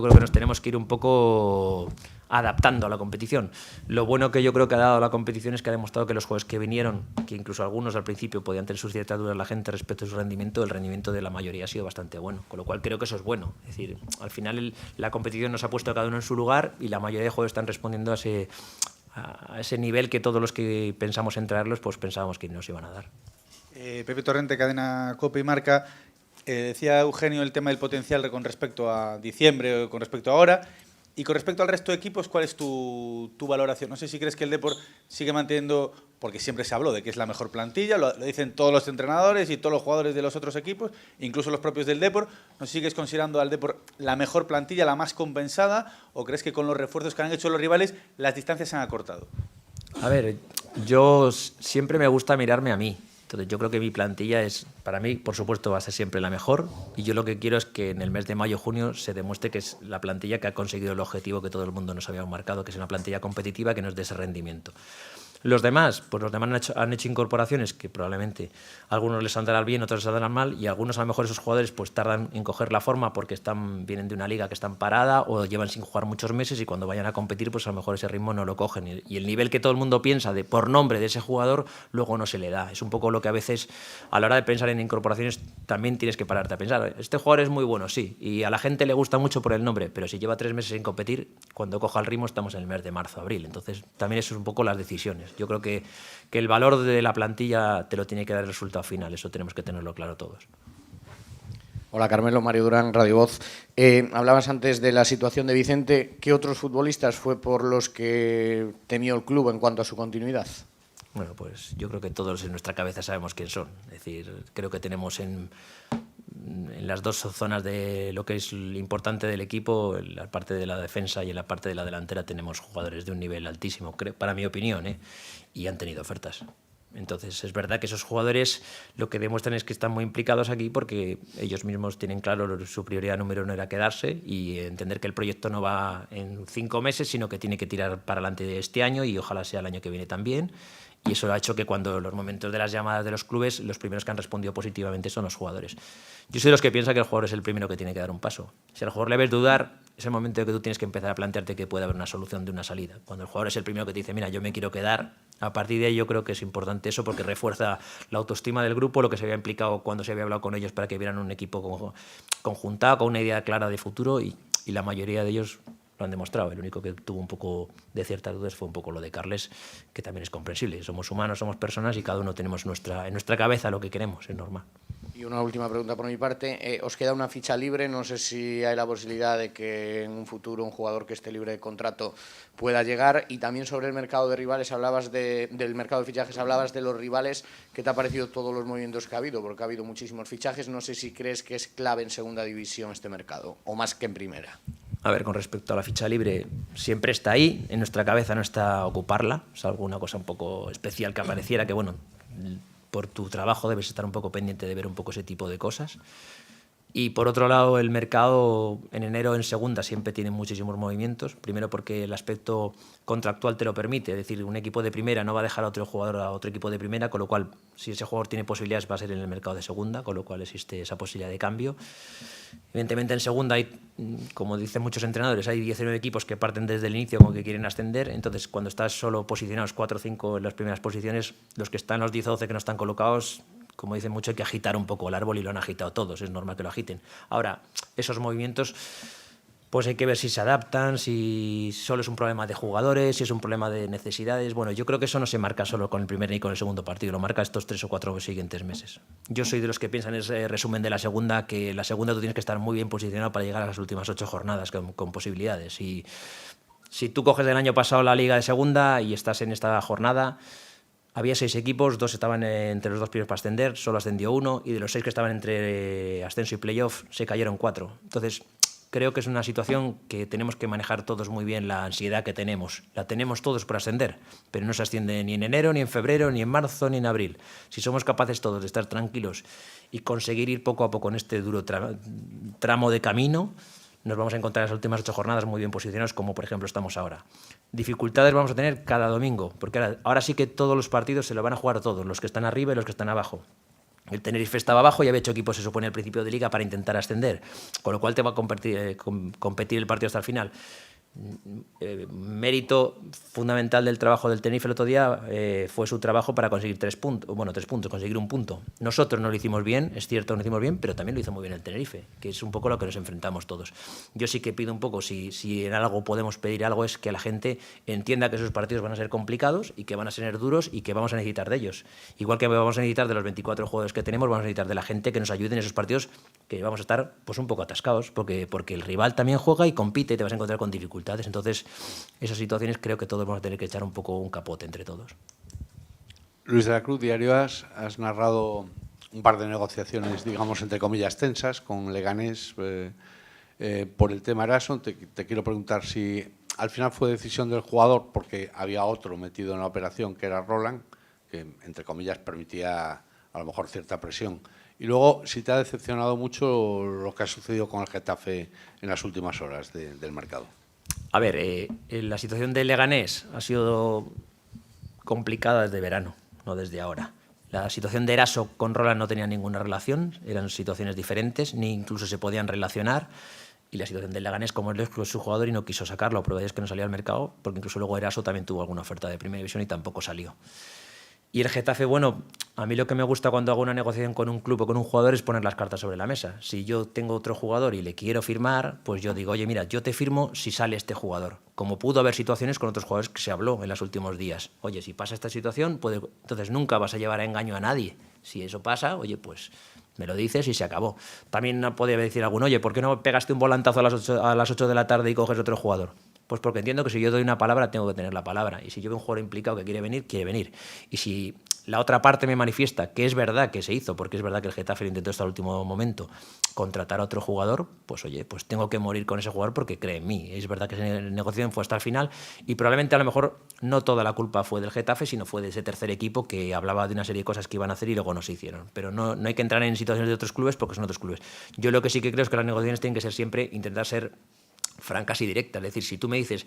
creo que nos tenemos que ir un poco adaptando a la competición. Lo bueno que yo creo que ha dado la competición es que ha demostrado que los jugadores que vinieron, que incluso algunos al principio podían tener sus ciertas dudas la gente respecto a su rendimiento, el rendimiento de la mayoría ha sido bastante bueno, con lo cual creo que eso es bueno. Es decir, al final la competición nos ha puesto a cada uno en su lugar y la mayoría de jugadores están respondiendo a ese nivel que todos los que pensamos en traerlos, pues pensábamos que nos iban a dar. Pepe Torrente, cadena COPE y Marca. Decía Eugenio el tema del potencial con respecto a diciembre o con respecto a ahora. Y con respecto al resto de equipos, ¿cuál es tu valoración? No sé si crees que el Depor sigue manteniendo, porque siempre se habló de que es la mejor plantilla, lo dicen todos los entrenadores y todos los jugadores de los otros equipos, incluso los propios del Depor. ¿No sigues considerando al Depor la mejor plantilla, la más compensada, o crees que con los refuerzos que han hecho los rivales las distancias se han acortado? A ver, yo siempre me gusta mirarme a mí. Entonces yo creo que mi plantilla es, para mí, por supuesto, va a ser siempre la mejor, y yo lo que quiero es que en el mes de mayo-junio se demuestre que es la plantilla que ha conseguido el objetivo que todo el mundo nos había marcado, que es una plantilla competitiva que nos dé ese rendimiento. Los demás, pues los demás han hecho incorporaciones que probablemente a algunos les saldrán bien, otros les saldrán mal, y algunos a lo mejor esos jugadores pues tardan en coger la forma porque vienen de una liga que están parada o llevan sin jugar muchos meses, y cuando vayan a competir pues a lo mejor ese ritmo no lo cogen, y el nivel que todo el mundo piensa por nombre de ese jugador luego no se le da. Es un poco lo que a veces a la hora de pensar en incorporaciones también tienes que pararte a pensar. Este jugador es muy bueno, sí, y a la gente le gusta mucho por el nombre, pero si lleva 3 meses sin competir, cuando coja el ritmo estamos en el mes de marzo, abril. Entonces también eso es un poco las decisiones. Yo creo que el valor de la plantilla te lo tiene que dar el resultado final, eso tenemos que tenerlo claro todos. Hola Carmelo, Mario Durán, Radio Voz. Hablabas antes de la situación de Vicente. ¿Qué otros futbolistas fue por los que temió el club en cuanto a su continuidad? Bueno, pues yo creo que todos en nuestra cabeza sabemos quién son. Es decir, creo que tenemos en las 2 zonas de lo que es lo importante del equipo, en la parte de la defensa y en la parte de la delantera, tenemos jugadores de un nivel altísimo, para mi opinión, y han tenido ofertas. Entonces es verdad que esos jugadores lo que demuestran es que están muy implicados aquí porque ellos mismos tienen claro su prioridad número 1 era quedarse y entender que el proyecto no va en 5 meses, sino que tiene que tirar para adelante este año y ojalá sea el año que viene también. Y eso ha hecho que cuando los momentos de las llamadas de los clubes, los primeros que han respondido positivamente son los jugadores. Yo soy de los que piensa que el jugador es el primero que tiene que dar un paso. Si al jugador le ves dudar, es el momento en que tú tienes que empezar a plantearte que puede haber una solución de una salida. Cuando el jugador es el primero que te dice, mira, yo me quiero quedar, a partir de ahí yo creo que es importante eso porque refuerza la autoestima del grupo, lo que se había implicado cuando se había hablado con ellos para que vieran un equipo conjuntado, con una idea clara de futuro, y la mayoría de ellos lo han demostrado. El único que tuvo un poco de ciertas dudas fue un poco lo de Carles, que también es comprensible. Somos humanos, somos personas y cada uno tenemos en nuestra cabeza lo que queremos, es normal. Y una última pregunta por mi parte. Os queda una ficha libre, no sé si hay la posibilidad de que en un futuro un jugador que esté libre de contrato pueda llegar. Y también sobre el mercado de rivales, hablabas del mercado de fichajes, hablabas de los rivales. ¿Qué te ha parecido todos los movimientos que ha habido? Porque ha habido muchísimos fichajes. No sé si crees que es clave en segunda división este mercado, o más que en primera. A ver, con respecto a la ficha libre, siempre está ahí, en nuestra cabeza no está ocuparla, es alguna cosa un poco especial que apareciera, que bueno, por tu trabajo debes estar un poco pendiente de ver un poco ese tipo de cosas. Y por otro lado, el mercado en enero en segunda siempre tiene muchísimos movimientos. Primero porque el aspecto contractual te lo permite. Es decir, un equipo de primera no va a dejar a otro jugador a otro equipo de primera, con lo cual, si ese jugador tiene posibilidades, va a ser en el mercado de segunda, con lo cual existe esa posibilidad de cambio. Evidentemente en segunda hay, como dicen muchos entrenadores, hay 19 equipos que parten desde el inicio como que quieren ascender. Entonces, cuando estás solo posicionados 4 o 5 en las primeras posiciones, los que están los 10 o 12 que no están colocados, como dicen mucho, hay que agitar un poco el árbol y lo han agitado todos, es normal que lo agiten. Ahora, esos movimientos, pues hay que ver si se adaptan, si solo es un problema de jugadores, si es un problema de necesidades. Bueno, yo creo que eso no se marca solo con el primer ni con el segundo partido, lo marca estos 3 o 4 siguientes meses. Yo soy de los que piensan en ese resumen de la segunda, que la segunda tú tienes que estar muy bien posicionado para llegar a las últimas 8 jornadas con posibilidades. Y si tú coges del año pasado la Liga de Segunda y estás en esta jornada, había 6 equipos, 2 estaban entre los 2 primeros para ascender, solo ascendió 1, y de los 6 que estaban entre ascenso y playoff se cayeron 4. Entonces, creo que es una situación que tenemos que manejar todos muy bien, la ansiedad que tenemos. La tenemos todos por ascender, pero no se asciende ni en enero, ni en febrero, ni en marzo, ni en abril. Si somos capaces todos de estar tranquilos y conseguir ir poco a poco en este duro tramo de camino, nos vamos a encontrar en las últimas 8 jornadas muy bien posicionados, como por ejemplo estamos ahora. Dificultades vamos a tener cada domingo, porque ahora sí que todos los partidos se lo van a jugar todos, los que están arriba y los que están abajo. El Tenerife estaba abajo y había hecho equipos, se supone, al principio de liga para intentar ascender, con lo cual te va a competir el partido hasta el final. Mérito fundamental del trabajo del Tenerife el otro día fue su trabajo para conseguir 3 puntos, conseguir un punto. Nosotros no lo hicimos bien, es cierto, no lo hicimos bien, pero también lo hizo muy bien el Tenerife, que es un poco lo que nos enfrentamos todos. Yo sí que pido un poco, si en algo podemos pedir algo, es que la gente entienda que esos partidos van a ser complicados y que van a ser duros y que vamos a necesitar de ellos. Igual que vamos a necesitar de los 24 jugadores que tenemos, vamos a necesitar de la gente que nos ayude en esos partidos que vamos a estar pues un poco atascados, porque el rival también juega y compite y te vas a encontrar con dificultades. Entonces, esas situaciones creo que todos vamos a tener que echar un poco un capote entre todos. Luis de la Cruz, Diario As, has narrado un par de negociaciones, digamos, entre comillas, tensas con Leganés por el tema Eraso. Te quiero preguntar si al final fue decisión del jugador, porque había otro metido en la operación, que era Roland, que, entre comillas, permitía a lo mejor cierta presión. Y luego, si te ha decepcionado mucho lo que ha sucedido con el Getafe en las últimas horas del mercado. A ver, la situación de Leganés ha sido complicada desde verano, no desde ahora. La situación de Eraso con Roland no tenía ninguna relación, eran situaciones diferentes, ni incluso se podían relacionar. Y la situación del Leganés, como él es su jugador y no quiso sacarlo, prueba es que no salió al mercado, porque incluso luego Eraso también tuvo alguna oferta de primera división y tampoco salió. Y el Getafe, bueno, a mí lo que me gusta cuando hago una negociación con un club o con un jugador es poner las cartas sobre la mesa. Si yo tengo otro jugador y le quiero firmar, pues yo digo, oye, mira, yo te firmo si sale este jugador. Como pudo haber situaciones con otros jugadores que se habló en los últimos días. Oye, si pasa esta situación, entonces nunca vas a llevar a engaño a nadie. Si eso pasa, oye, pues me lo dices y se acabó. También podría decir alguno, oye, ¿por qué no pegaste un volantazo a las 8 de la tarde y coges otro jugador? Pues porque entiendo que si yo doy una palabra, tengo que tener la palabra. Y si yo veo un jugador implicado que quiere venir, quiere venir. Y si la otra parte me manifiesta que es verdad que se hizo, porque es verdad que el Getafe lo intentó hasta el último momento, contratar a otro jugador, pues oye, pues tengo que morir con ese jugador porque cree en mí. Es verdad que esa negociación fue hasta el final y probablemente a lo mejor no toda la culpa fue del Getafe, sino fue de ese tercer equipo que hablaba de una serie de cosas que iban a hacer y luego no se hicieron. Pero no hay que entrar en situaciones de otros clubes porque son otros clubes. Yo lo que sí que creo es que las negociaciones tienen que ser siempre, intentar ser francas y directas. Es decir, si tú me dices,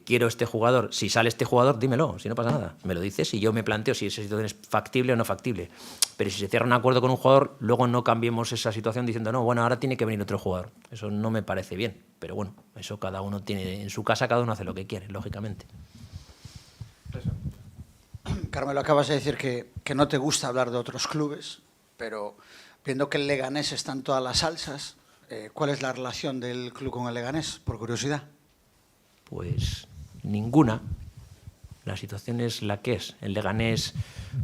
quiero este jugador, si sale este jugador, dímelo, si no pasa nada. Me lo dices y yo me planteo si esa situación es factible o no factible. Pero si se cierra un acuerdo con un jugador, luego no cambiemos esa situación diciendo, no, bueno, ahora tiene que venir otro jugador. Eso no me parece bien. Pero bueno, eso cada uno tiene, en su casa cada uno hace lo que quiere, lógicamente. Carmelo, acabas de decir que no te gusta hablar de otros clubes, pero viendo que el Leganés está en todas las salsas, ¿cuál es la relación del club con el Leganés, por curiosidad? Pues ninguna. La situación es la que es. El Leganés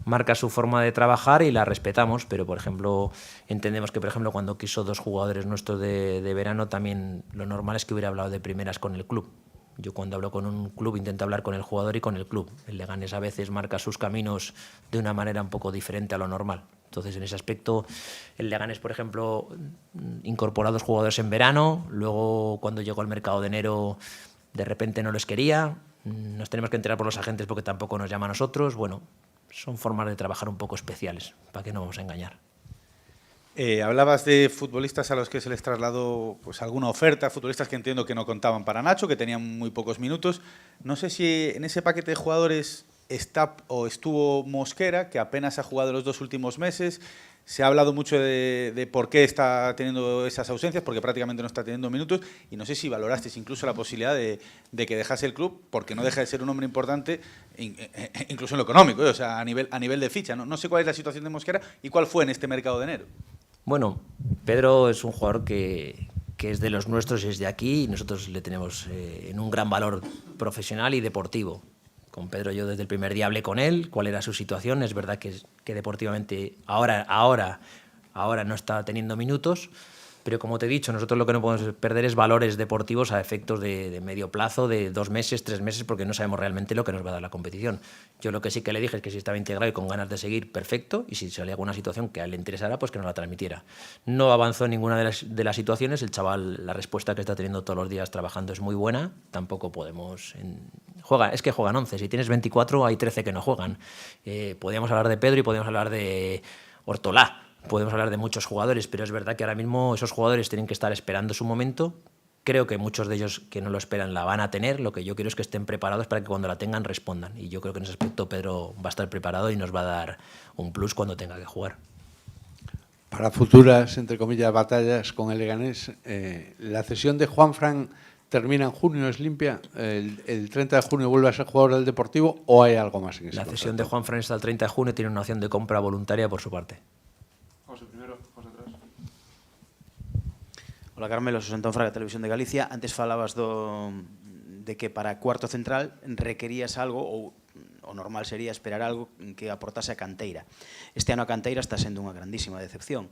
marca su forma de trabajar y la respetamos, pero, por ejemplo, entendemos que, por ejemplo, cuando quiso 2 jugadores nuestros de verano, también lo normal es que hubiera hablado de primeras con el club. Yo cuando hablo con un club intento hablar con el jugador y con el club. El Leganés a veces marca sus caminos de una manera un poco diferente a lo normal. Entonces, en ese aspecto, el Leganés, por ejemplo, incorporó a 2 jugadores en verano, luego cuando llegó el mercado de enero, de repente no les quería, nos tenemos que enterar por los agentes porque tampoco nos llama a nosotros. Bueno, son formas de trabajar un poco especiales, ¿para qué no vamos a engañar? Hablabas de futbolistas a los que se les trasladó pues alguna oferta, futbolistas que entiendo que no contaban para Nacho, que tenían muy pocos minutos. No sé si en ese paquete de jugadores está o estuvo Mosquera, que apenas ha jugado los 2 últimos meses. Se ha hablado mucho de por qué está teniendo esas ausencias, porque prácticamente no está teniendo minutos, y no sé si valorasteis incluso la posibilidad de que dejase el club, porque no deja de ser un hombre importante, incluso en lo económico, o sea, a nivel de ficha. No sé cuál es la situación de Mosquera y cuál fue en este mercado de enero. Bueno, Pedro es un jugador que es de los nuestros y es de aquí, y nosotros le tenemos en un gran valor profesional y deportivo. Con Pedro yo desde el primer día hablé con él, cuál era su situación. Es verdad que deportivamente ahora no está teniendo minutos, pero como te he dicho, nosotros lo que no podemos perder es valores deportivos a efectos de medio plazo, de 2 meses, 3 meses, porque no sabemos realmente lo que nos va a dar la competición. Yo lo que sí que le dije es que si estaba integrado y con ganas de seguir, perfecto, y si salía alguna situación que a él le interesara, pues que nos la transmitiera. No avanzó en ninguna de las situaciones. El chaval, la respuesta que está teniendo todos los días trabajando es muy buena. Tampoco podemos... Es que juegan 11, si tienes 24 hay 13 que no juegan. Podríamos hablar de Pedro y podríamos hablar de Ortolá. Podemos hablar de muchos jugadores, pero es verdad que ahora mismo esos jugadores tienen que estar esperando su momento. Creo que muchos de ellos que no lo esperan la van a tener. Lo que yo quiero es que estén preparados para que cuando la tengan respondan. Y yo creo que en ese aspecto Pedro va a estar preparado y nos va a dar un plus cuando tenga que jugar. Para futuras, entre comillas, batallas con el Leganés, la cesión de Juanfran termina en junio, es limpia. El 30 de junio vuelve a ser jugador del Deportivo, ¿o hay algo más en ese La cesión contrato? de Juanfran está el 30 de junio, tiene una opción de compra voluntaria por su parte. José primero, José atrás. Hola Carmelo, soy Antón Fraga, Televisión de Galicia. Antes falabas de que para cuarto central requerías algo, o normal sería esperar algo que aportase a canteira. Este ano a canteira está sendo unha grandísima decepción.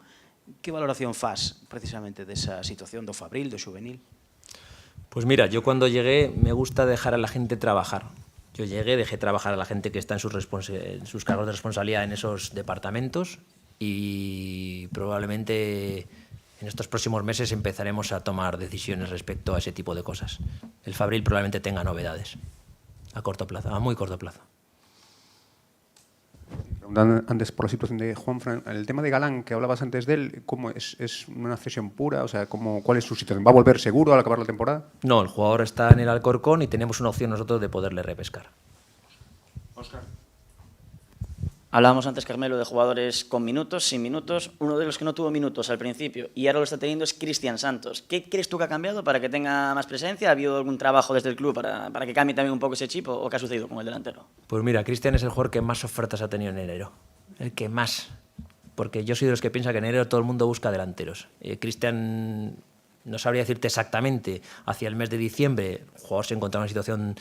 Que valoración fas precisamente desa situación do Fabril, do Xuvenil? Pues mira, yo cuando llegué me gusta dejar a la gente trabajar. Yo llegué, dejé trabajar a la gente que está en sus cargos de responsabilidad en esos departamentos, y probablemente en estos próximos meses empezaremos a tomar decisiones respecto a ese tipo de cosas. El Fabril probablemente tenga novedades a corto plazo, a muy corto plazo. Preguntando antes por la situación de Juanfran, el tema de Galán, que hablabas antes de él, ¿cómo es una cesión pura? O sea, ¿cuál es su situación? ¿Va a volver seguro al acabar la temporada? No, el jugador está en el Alcorcón y tenemos una opción nosotros de poderle repescar. Óscar. Hablábamos antes, Carmelo, de jugadores con minutos, sin minutos. Uno de los que no tuvo minutos al principio y ahora lo está teniendo es Cristian Santos. ¿Qué crees tú que ha cambiado para que tenga más presencia? ¿Ha habido algún trabajo desde el club para que cambie también un poco ese chip, o qué ha sucedido con el delantero? Pues mira, Cristian es el jugador que más ofertas ha tenido en enero. El que más. Porque yo soy de los que piensa que en enero todo el mundo busca delanteros. Cristian, no sabría decirte exactamente, hacia el mes de diciembre, el jugador se encontraba en una situación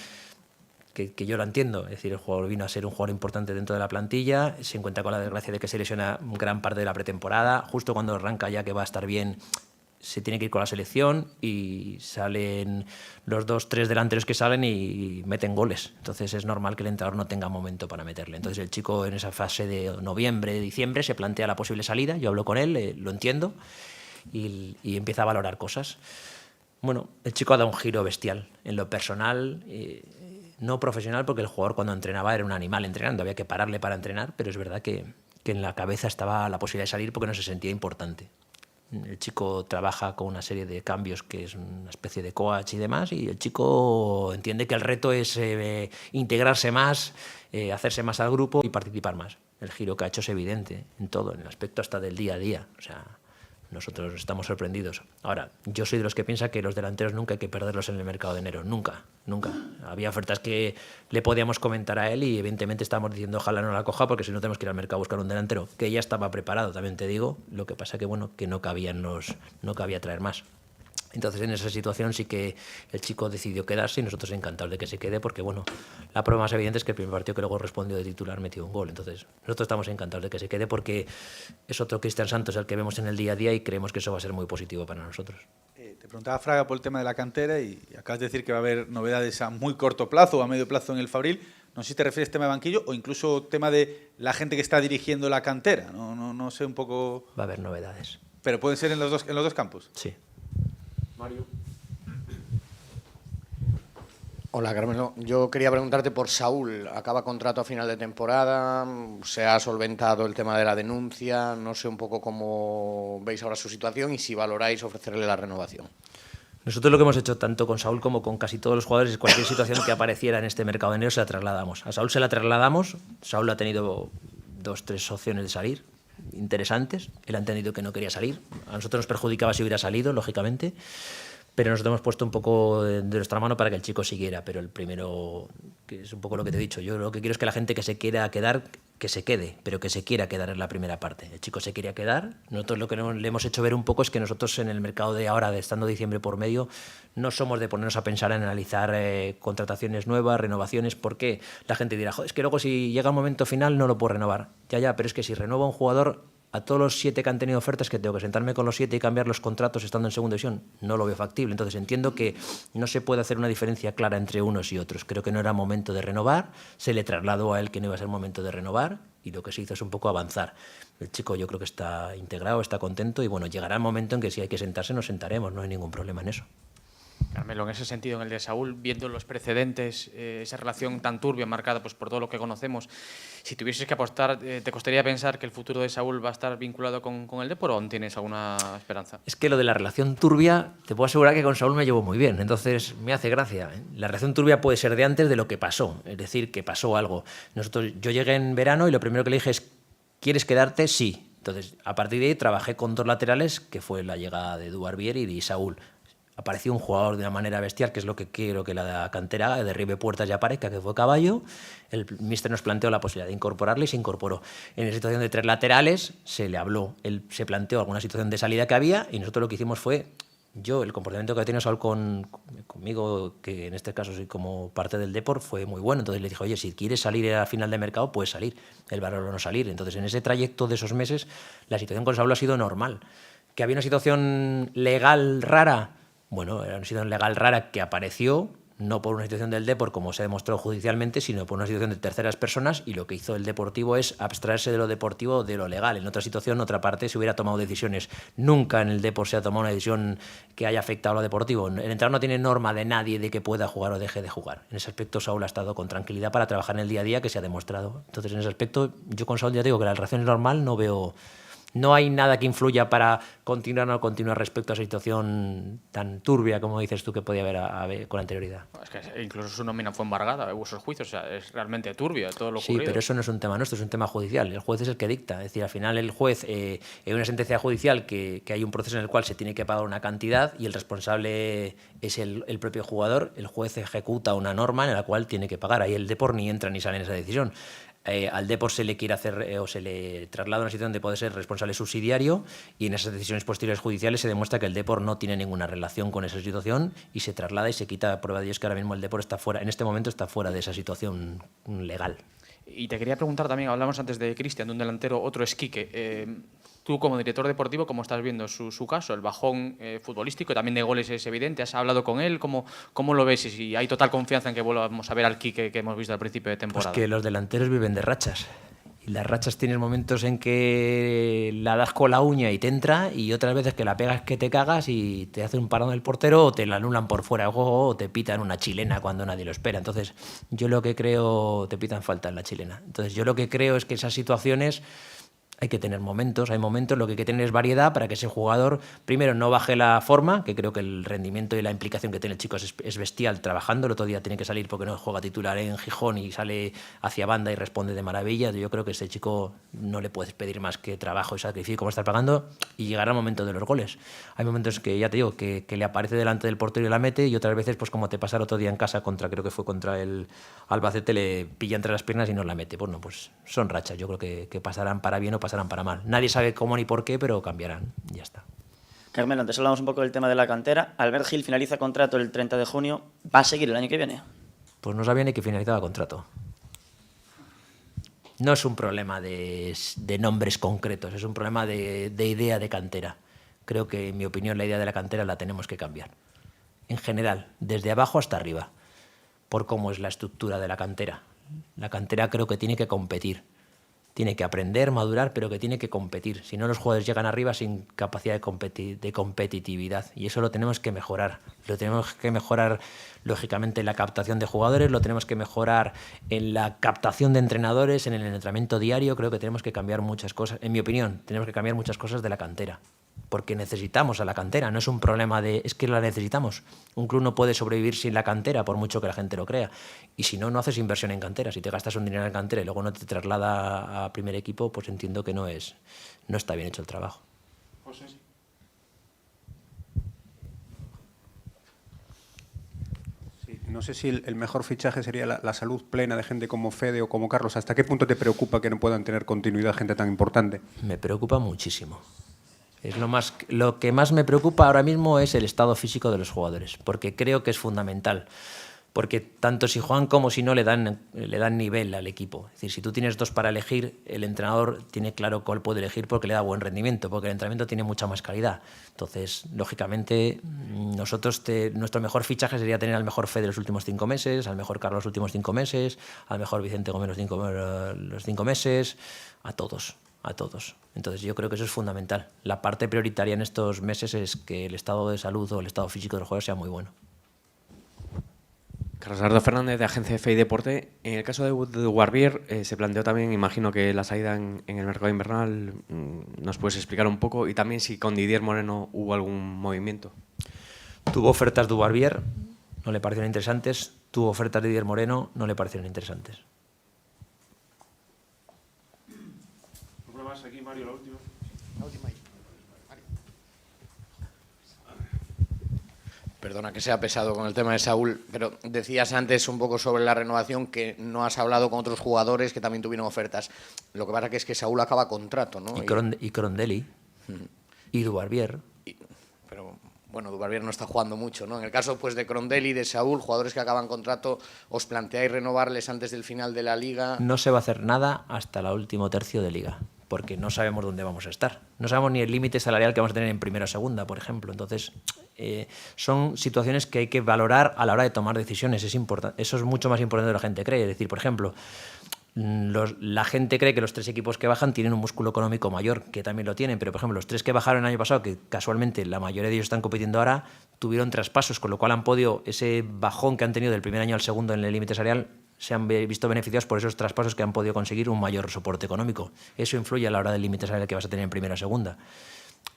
que yo la entiendo. Es decir, el jugador vino a ser un jugador importante dentro de la plantilla, se encuentra con la desgracia de que se lesiona gran parte de la pretemporada. Justo cuando arranca ya que va a estar bien, se tiene que ir con la selección y salen los 2-3 delanteros que salen y meten goles. Entonces es normal que el entrenador no tenga momento para meterle. Entonces el chico en esa fase de noviembre, diciembre se plantea la posible salida. Yo hablo con él, lo entiendo y empieza a valorar cosas. Bueno, el chico ha dado un giro bestial en lo personal, no profesional, porque el jugador cuando entrenaba era un animal entrenando, había que pararle para entrenar, pero es verdad que en la cabeza estaba la posibilidad de salir porque no se sentía importante. El chico trabaja con una serie de cambios que es una especie de coach y demás, y el chico entiende que el reto es integrarse más, hacerse más al grupo y participar más. El giro que ha hecho es evidente en todo, en el aspecto hasta del día a día. O sea, nosotros estamos sorprendidos. Ahora, yo soy de los que piensa que los delanteros nunca hay que perderlos en el mercado de enero. Nunca, nunca. Había ofertas que le podíamos comentar a él y evidentemente estábamos diciendo ojalá no la coja porque si no tenemos que ir al mercado a buscar un delantero, que ya estaba preparado, también te digo. Lo que pasa que, bueno, que no cabía traer más. Entonces, en esa situación sí que el chico decidió quedarse y nosotros encantados de que se quede porque, bueno, la prueba más evidente es que el primer partido que luego respondió de titular metió un gol. Entonces, nosotros estamos encantados de que se quede porque es otro Cristian Santos el que vemos en el día a día y creemos que eso va a ser muy positivo para nosotros. Te preguntaba Fraga por el tema de la cantera y acabas de decir que va a haber novedades a muy corto plazo o a medio plazo en el Fabril. No sé si te refieres tema de banquillo o incluso tema de la gente que está dirigiendo la cantera. No sé un poco... Va a haber novedades. ¿Pero pueden ser en los dos campos? Sí. Mario. Hola, Carmelo. Yo quería preguntarte por Saúl. Acaba contrato a final de temporada, se ha solventado el tema de la denuncia. No sé un poco cómo veis ahora su situación y si valoráis ofrecerle la renovación. Nosotros lo que hemos hecho tanto con Saúl como con casi todos los jugadores es cualquier situación que apareciera en este mercado de enero se la trasladamos. A Saúl se la trasladamos. Saúl ha tenido 2-3 opciones de salir. interesantes. Él ha entendido que no quería salir. A nosotros nos perjudicaba si hubiera salido, lógicamente. Pero nosotros hemos puesto un poco de nuestra mano para que el chico siguiera. Pero el primero, que es un poco lo que te he dicho, yo lo que quiero es que la gente que se quiera quedar, que se quede, pero que se quiera quedar en la primera parte. El chico se quería quedar. Nosotros lo que le hemos hecho ver un poco es que nosotros en el mercado de ahora, de estando diciembre por medio, no somos de ponernos a pensar en analizar contrataciones nuevas, renovaciones, porque la gente dirá, joder, es que luego si llega el momento final no lo puedo renovar. Ya, pero es que si renueva un jugador, a todos los 7 que han tenido ofertas, que tengo que sentarme con los 7 y cambiar los contratos estando en segunda división, no lo veo factible. Entonces entiendo que no se puede hacer una diferencia clara entre unos y otros. Creo que no era momento de renovar, se le trasladó a él que no iba a ser momento de renovar y lo que se hizo es un poco avanzar. El chico yo creo que está integrado, está contento y bueno, llegará el momento en que si hay que sentarse nos sentaremos, no hay ningún problema en eso. Carmelo, en ese sentido, en el de Saúl, viendo los precedentes, esa relación tan turbia marcada pues, por todo lo que conocemos, si tuvieses que apostar, ¿te costaría pensar que el futuro de Saúl va a estar vinculado con el Depor o aún tienes alguna esperanza? Es que lo de la relación turbia, te puedo asegurar que con Saúl me llevo muy bien, entonces me hace gracia. La relación turbia puede ser de antes de lo que pasó, es decir, que pasó algo. Yo llegué en verano y lo primero que le dije es, ¿quieres quedarte? Sí. Entonces, a partir de ahí trabajé con 2 laterales, que fue la llegada de Duarbier y de Saúl. Apareció un jugador de una manera bestial, que es lo que quiero que la cantera haga, derribe puertas y aparezca, que fue Caballo. El míster nos planteó la posibilidad de incorporarle y se incorporó. En la situación de 3 laterales se le habló, él se planteó alguna situación de salida que había y nosotros lo que hicimos fue, el comportamiento que ha tenido Saúl conmigo, que en este caso soy como parte del Depor, fue muy bueno. Entonces le dije, oye, si quieres salir a final de mercado, puedes salir, el valor o no salir. Entonces en ese trayecto de esos meses la situación con Saúl ha sido normal. ¿Que había una situación legal rara? Bueno, era una situación legal rara que apareció, no por una situación del Depor, como se ha demostrado judicialmente, sino por una situación de terceras personas, y lo que hizo el Deportivo es abstraerse de lo deportivo de lo legal. En otra situación, otra parte, se hubiera tomado decisiones. Nunca en el Depor se ha tomado una decisión que haya afectado a lo deportivo. El entrenador no tiene norma de nadie de que pueda jugar o deje de jugar. En ese aspecto, Saúl ha estado con tranquilidad para trabajar en el día a día, que se ha demostrado. Entonces, en ese aspecto, yo con Saúl ya digo que la relación es normal, no veo... No hay nada que influya para continuar o no continuar respecto a esa situación tan turbia, como dices tú, que podía haber con anterioridad. Es que incluso su nómina fue embargada, hubo esos juicios, o sea, es realmente turbia todo lo ocurrido. Sí, pero eso no es un tema nuestro, es un tema judicial. El juez es el que dicta. Es decir, al final el juez, en una sentencia judicial que hay un proceso en el cual se tiene que pagar una cantidad y el responsable es el propio jugador, el juez ejecuta una norma en la cual tiene que pagar. Ahí el Depor ni entra ni sale en esa decisión. Al Depor se le quiere hacer o se le traslada a una situación de poder ser responsable subsidiario y en esas decisiones posteriores judiciales se demuestra que el Depor no tiene ninguna relación con esa situación y se traslada y se quita prueba de ello, es que ahora mismo el Depor está fuera, en este momento está fuera de esa situación legal. Y te quería preguntar también, hablamos antes de Cristian, de un delantero, otro es Quique. Tú como director deportivo, ¿cómo estás viendo su caso? El bajón futbolístico, también de goles es evidente. ¿Has hablado con él? ¿Cómo lo ves? Y si hay total confianza en que volvamos a ver al Quique que hemos visto al principio de temporada. Pues que los delanteros viven de rachas. Y las rachas tienes momentos en que la das con la uña y te entra y otras veces que la pegas que te cagas y te hace un parón el portero o te la anulan por fuera del juego o te pitan una chilena cuando nadie lo espera. Entonces yo lo que creo, te pitan falta en la chilena. Entonces yo lo que creo es que esas situaciones hay que tener momentos, hay momentos, lo que hay que tener es variedad para que ese jugador, primero, no baje la forma, que creo que el rendimiento y la implicación que tiene el chico es bestial trabajando. El otro día tiene que salir porque no juega titular en Gijón y sale hacia banda y responde de maravilla. Yo creo que ese chico no le puedes pedir más que trabajo y sacrificio como está pagando y llegará el momento de los goles. Hay momentos que, ya te digo, que le aparece delante del portero y la mete y otras veces, pues como te pasa el otro día en casa creo que fue contra el Albacete, le pilla entre las piernas y no la mete. Bueno, pues son rachas, yo creo que pasarán para bien o pasarán para mal. Nadie sabe cómo ni por qué, pero cambiarán. Ya está. Carmelo, antes hablamos un poco del tema de la cantera. Albert Gil finaliza contrato el 30 de junio. ¿Va a seguir el año que viene? Pues no sabía ni que finalizaba contrato. No es un problema de nombres concretos, es un problema de idea de cantera. Creo que, en mi opinión, la idea de la cantera la tenemos que cambiar. En general, desde abajo hasta arriba, por cómo es la estructura de la cantera. La cantera creo que tiene que competir. Tiene que aprender, madurar, pero que tiene que competir. Si no, los jugadores llegan arriba sin capacidad de competitividad. Y eso lo tenemos que mejorar. Lo tenemos que mejorar, lógicamente, en la captación de jugadores, lo tenemos que mejorar en la captación de entrenadores, en el entrenamiento diario. Creo que tenemos que cambiar muchas cosas. En mi opinión, tenemos que cambiar muchas cosas de la cantera. porque necesitamos a la cantera, no es un problema de es que la necesitamos. Un club no puede sobrevivir sin la cantera, por mucho que la gente lo crea. Y si no, no haces inversión en cantera. Si te gastas un dinero en cantera y luego no te traslada a primer equipo, pues entiendo que no está bien hecho el trabajo. José, sí. No sé si el mejor fichaje sería la salud plena de gente como Fede o como Carlos. ¿Hasta qué punto te preocupa que no puedan tener continuidad gente tan importante? Me preocupa muchísimo. Lo que más me preocupa ahora mismo es el estado físico de los jugadores, porque creo que es fundamental. Porque tanto si juegan como si no le dan nivel al equipo. Es decir, si tú tienes 2 para elegir, el entrenador tiene claro cuál puede elegir porque le da buen rendimiento, porque el entrenamiento tiene mucha más calidad. Entonces, lógicamente, nuestro mejor fichaje sería tener al mejor Fede los últimos 5 meses, al mejor Carlos los últimos 5 meses, al mejor Vicente Gómez los 5 meses, a todos. Entonces yo creo que eso es fundamental. La parte prioritaria en estos meses es que el estado de salud o el estado físico de los jugadores sea muy bueno. Carlos Eduardo Fernández, de Agencia FI Deporte. En el caso de Warbier, se planteó también, imagino que la salida en el mercado invernal, ¿nos puedes explicar un poco? Y también si con Didier Moreno hubo algún movimiento. Tuvo ofertas de Warbier, no le parecieron interesantes. Tuvo ofertas de Didier Moreno, no le parecieron interesantes. Aquí, Mario, la última. Perdona que sea pesado con el tema de Saúl, pero decías antes un poco sobre la renovación que no has hablado con otros jugadores que también tuvieron ofertas. Lo que pasa que es que Saúl acaba contrato, ¿no? Y Crondelli, y Dubarbier. Pero bueno, Dubarbier no está jugando mucho, ¿no? En el caso pues de Crondelli, de Saúl, jugadores que acaban contrato, ¿os planteáis renovarles antes del final de la Liga? No se va a hacer nada hasta el último tercio de Liga, porque no sabemos dónde vamos a estar. No sabemos ni el límite salarial que vamos a tener en primera o segunda, por ejemplo. Entonces, son situaciones que hay que valorar a la hora de tomar decisiones. Eso es mucho más importante de lo que la gente cree. Es decir, por ejemplo, la gente cree que los 3 equipos que bajan tienen un músculo económico mayor, que también lo tienen, pero por ejemplo los 3 que bajaron el año pasado, que casualmente la mayoría de ellos están compitiendo ahora, tuvieron traspasos, con lo cual han podido, ese bajón que han tenido del primer año al segundo en el límite salarial, se han visto beneficiados por esos traspasos que han podido conseguir un mayor soporte económico. Eso influye a la hora del límite salarial que vas a tener en primera o segunda.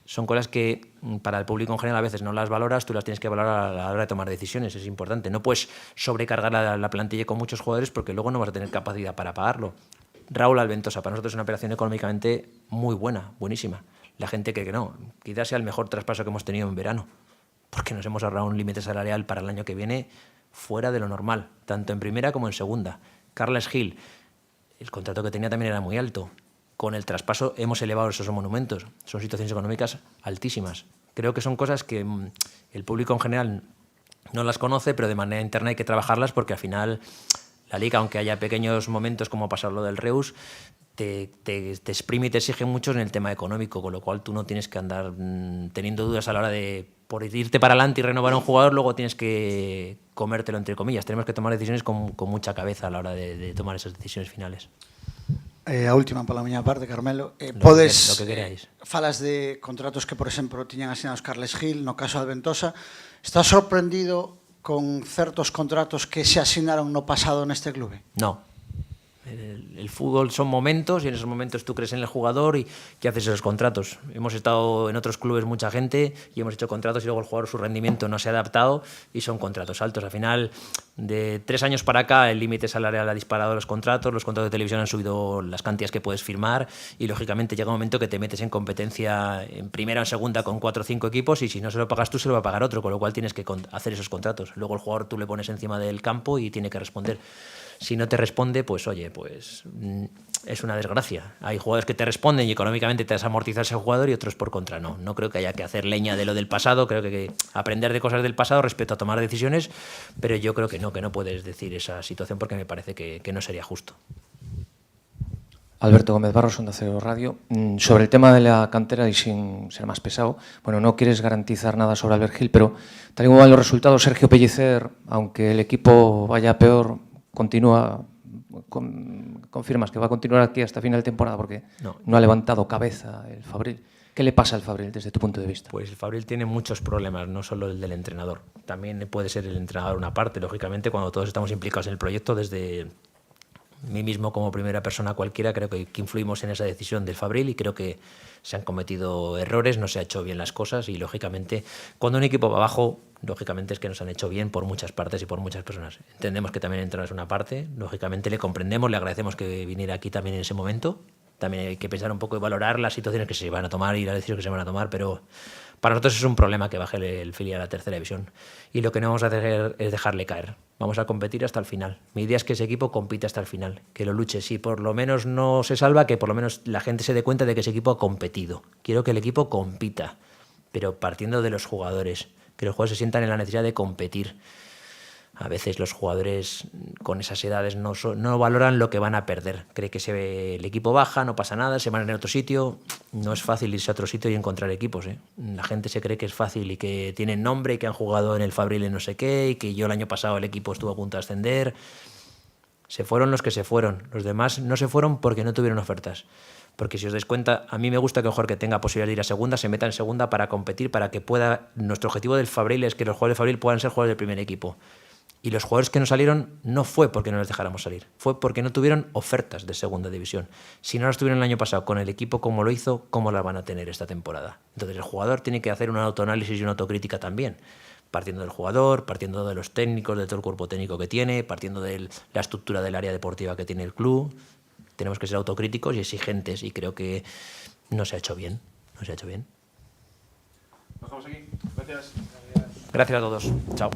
Son cosas que para el público en general a veces no las valoras, tú las tienes que valorar a la hora de tomar decisiones, es importante. No puedes sobrecargar la plantilla con muchos jugadores porque luego no vas a tener capacidad para pagarlo. Raúl Alventosa, para nosotros es una operación económicamente muy buena, buenísima. La gente cree que no, quizás sea el mejor traspaso que hemos tenido en verano, porque nos hemos ahorrado un límite salarial para el año que viene fuera de lo normal, tanto en primera como en segunda. Carles Gil, el contrato que tenía también era muy alto. Con el traspaso hemos elevado esos monumentos. Son situaciones económicas altísimas. Creo que son cosas que el público en general no las conoce, pero de manera interna hay que trabajarlas porque al final la Liga, aunque haya pequeños momentos como pasar lo del Reus, te exprime y te exige mucho en el tema económico, con lo cual tú no tienes que andar teniendo dudas a la hora de, por irte para adelante y renovar a un jugador, luego tienes que comértelo, entre comillas. Tenemos que tomar decisiones con mucha cabeza a la hora de tomar esas decisiones finales. A última pola miña parte, Carmelo. Lo que queráis. Falas de contratos que, por exemplo, tiñan asinados Carles Gil, no caso de Alventosa. Estás sorprendido con certos contratos que se asinaron no pasado neste clube? No. El fútbol son momentos y en esos momentos tú crees en el jugador y haces esos contratos. Hemos estado en otros clubes mucha gente y hemos hecho contratos y luego el jugador su rendimiento no se ha adaptado y son contratos altos. Al final, de 3 años para acá, el límite salarial ha disparado los contratos de televisión han subido las cantidades que puedes firmar y lógicamente llega un momento que te metes en competencia en primera o en segunda con 4 o 5 equipos y si no se lo pagas tú, se lo va a pagar otro, con lo cual tienes que hacer esos contratos. Luego el jugador tú le pones encima del campo y tiene que responder. Si no te responde, pues oye, pues es una desgracia. Hay jugadores que te responden y económicamente te has amortizado ese jugador y otros por contra no. No creo que haya que hacer leña de lo del pasado, creo que aprender de cosas del pasado respecto a tomar decisiones, pero yo creo que no puedes decir esa situación porque me parece que no sería justo. Alberto Gómez Barros, Onda Cero Radio. Sobre el tema de la cantera y sin ser más pesado, bueno, no quieres garantizar nada sobre Albert Gil, pero tal y como van los resultados, Sergio Pellicer, aunque el equipo vaya peor, confirmas que va a continuar aquí hasta final de temporada porque no ha levantado cabeza el Fabril. ¿Qué le pasa al Fabril desde tu punto de vista? Pues el Fabril tiene muchos problemas, no solo el del entrenador. También puede ser el entrenador una parte, lógicamente, cuando todos estamos implicados en el proyecto desde mí mismo como primera persona cualquiera, creo que influimos en esa decisión del Fabril y creo que se han cometido errores, no se ha hecho bien las cosas y, lógicamente, cuando un equipo va abajo, lógicamente es que nos han hecho bien por muchas partes y por muchas personas. Entendemos que también entrar es una parte, lógicamente le comprendemos, le agradecemos que viniera aquí también en ese momento. También hay que pensar un poco y valorar las situaciones que se van a tomar y las decisiones que se van a tomar, pero para nosotros es un problema que baje el filial a la tercera división. Y lo que no vamos a hacer es dejarle caer. Vamos a competir hasta el final. Mi idea es que ese equipo compita hasta el final, que lo luche. Si por lo menos no se salva, que por lo menos la gente se dé cuenta de que ese equipo ha competido. Quiero que el equipo compita, pero partiendo de los jugadores, que los jugadores se sientan en la necesidad de competir. A veces los jugadores con esas edades no valoran lo que van a perder. Cree que el equipo baja, no pasa nada, se van a otro sitio. No es fácil irse a otro sitio y encontrar equipos, ¿eh? La gente se cree que es fácil y que tienen nombre y que han jugado en el Fabril en no sé qué y que yo el año pasado el equipo estuvo a punto de ascender. Se fueron los que se fueron. Los demás no se fueron porque no tuvieron ofertas. Porque si os dais cuenta, a mí me gusta que un jugador que tenga posibilidad de ir a segunda se meta en segunda para competir, para que pueda... Nuestro objetivo del Fabril es que los jugadores del Fabril puedan ser jugadores del primer equipo. Y los jugadores que no salieron no fue porque no les dejáramos salir, fue porque no tuvieron ofertas de segunda división. Si no las tuvieron el año pasado con el equipo como lo hizo, ¿cómo las van a tener esta temporada? Entonces el jugador tiene que hacer un autoanálisis y una autocrítica también, partiendo del jugador, partiendo de los técnicos, de todo el cuerpo técnico que tiene, partiendo de la estructura del área deportiva que tiene el club. Tenemos que ser autocríticos y exigentes y creo que no se ha hecho bien. No se ha hecho bien. Nos vamos aquí. Gracias. Gracias a todos. Chao.